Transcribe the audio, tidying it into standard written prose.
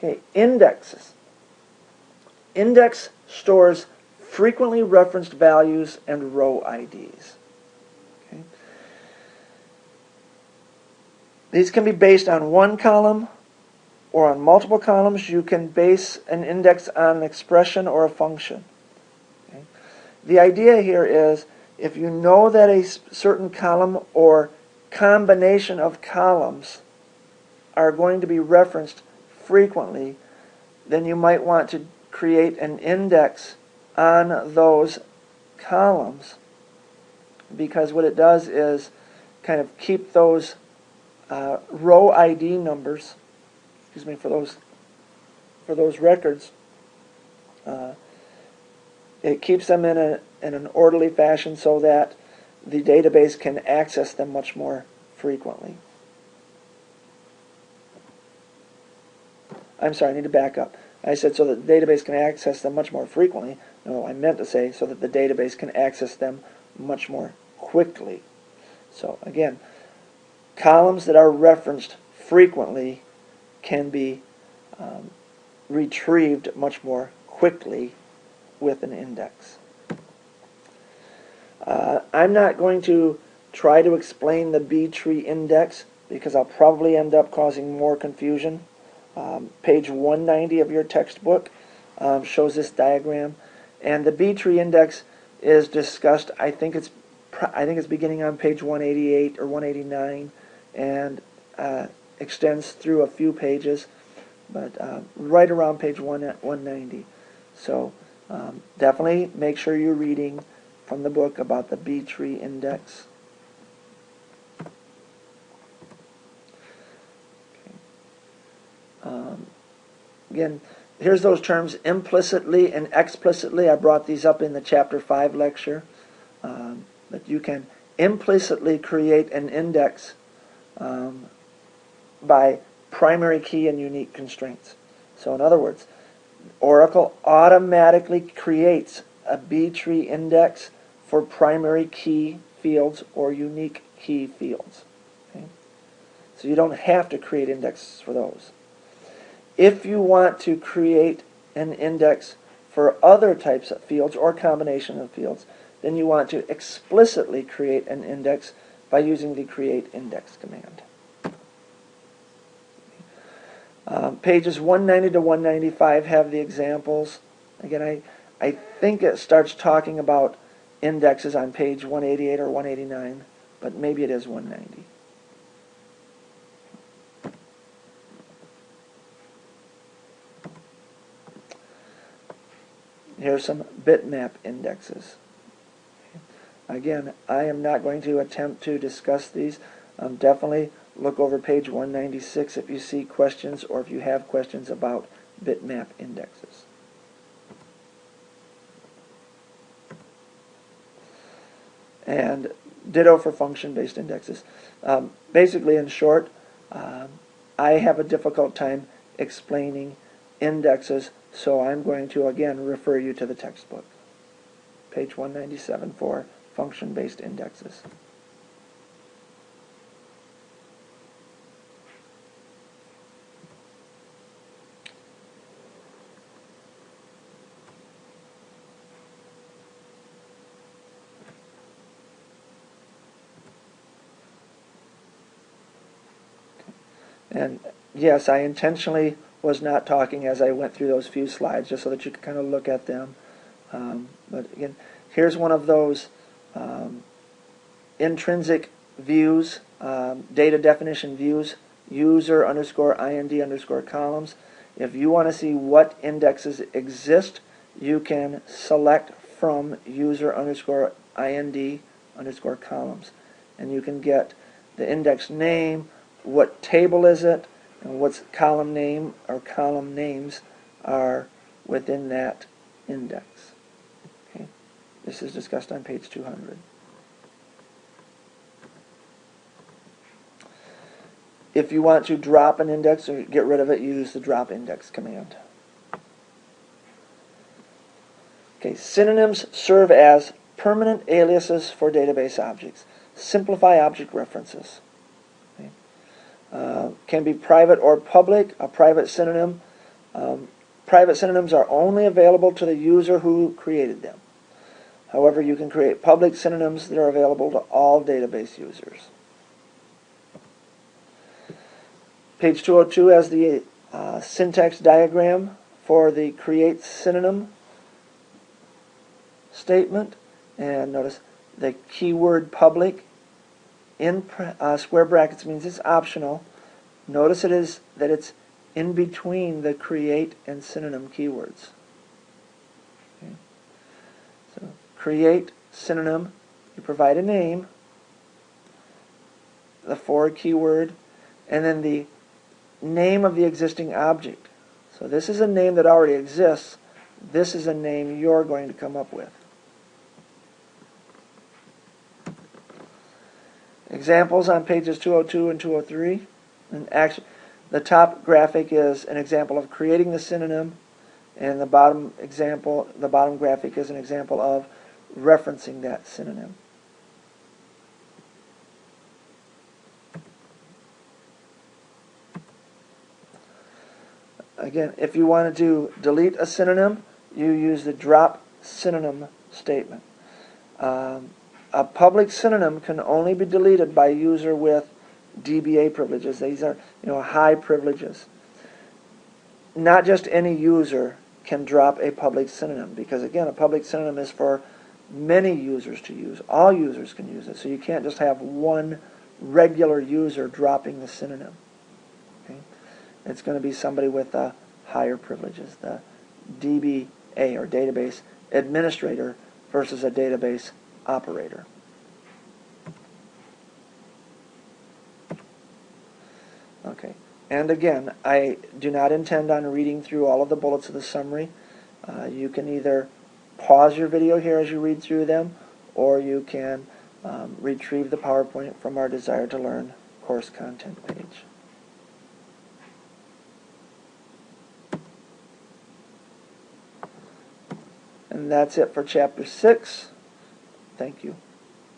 Okay, indexes. Index stores frequently referenced values and row IDs. Okay. These can be based on one column or on multiple columns. You can base an index on an expression or a function. Okay. The idea here is if you know that a certain column or combination of columns are going to be referenced frequently, then you might want to create an index on those columns, because what it does is kind of keep those row ID numbers, for those records. It keeps them in an orderly fashion so that the database can access them much more frequently. I'm sorry, I need to back up. I said so that the database can access them much more frequently. No, I meant to say so that the database can access them much more quickly. So again, columns that are referenced frequently can be retrieved much more quickly with an index. I'm not going to try to explain the B-tree index because I'll probably end up causing more confusion. Page 190 of your textbook shows this diagram, and the B-tree index is discussed. I think it's beginning on page 188 or 189 and extends through a few pages, but right around page 190. So definitely make sure you're reading from the book about the B-tree index. Again, here's those terms implicitly and explicitly. I brought these up in the Chapter 5 lecture. That you can implicitly create an index by primary key and unique constraints. So in other words, Oracle automatically creates a B-tree index for primary key fields or unique key fields. Okay? So you don't have to create indexes for those. If you want to create an index for other types of fields or combination of fields, then you want to explicitly create an index by using the create index command. Pages 190 to 195 have the examples. Again, I think it starts talking about indexes on page 188 or 189, but maybe it is 190. Here's some bitmap indexes. Again, I am not going to attempt to discuss these. Definitely look over page 196 if you see questions or if you have questions about bitmap indexes. And ditto for function-based indexes. Basically, in short, I have a difficult time explaining indexes, so I'm going to again refer you to the textbook. Page 197 for function-based indexes. And yes, I intentionally was not talking as I went through those few slides, just so that you could kind of look at them. But again, here's one of those intrinsic views, data definition views, user underscore ind underscore columns. If you want to see what indexes exist, you can select from user underscore ind underscore columns. And you can get the index name, what table is it, and what's column name or column names are within that index. Okay. This is discussed on page 200. If you want to drop an index or get rid of it, you use the drop index command. Okay, synonyms serve as permanent aliases for database objects. Simplify object references. Okay. Can be private or public. A private synonym Private synonyms are only available to the user who created them. However, you can create public synonyms that are available to all database users. Page 202 has the syntax diagram for the create synonym statement. And notice the keyword public in square brackets means it's optional. Notice that it's in between the create and synonym keywords. Okay. So create synonym, you provide a name, the for keyword, and then the name of the existing object. So this is a name that already exists. This is a name you're going to come up with. Examples on pages 202 and 203. And actually, the top graphic is an example of creating the synonym, and the bottom graphic is an example of referencing that synonym. Again, if you want to delete a synonym, you use the drop synonym statement. A public synonym can only be deleted by a user with DBA privileges. These are, high privileges. Not just any user can drop a public synonym, because again, a public synonym is for many users to use. All users can use it, so you can't just have one regular user dropping the synonym. Okay? It's going to be somebody with higher privileges, the DBA or database administrator versus a database operator. Okay, and again, I do not intend on reading through all of the bullets of the summary. You can either pause your video here as you read through them, or you can retrieve the PowerPoint from our Desire to Learn course content page. And that's it for Chapter 6. Thank you.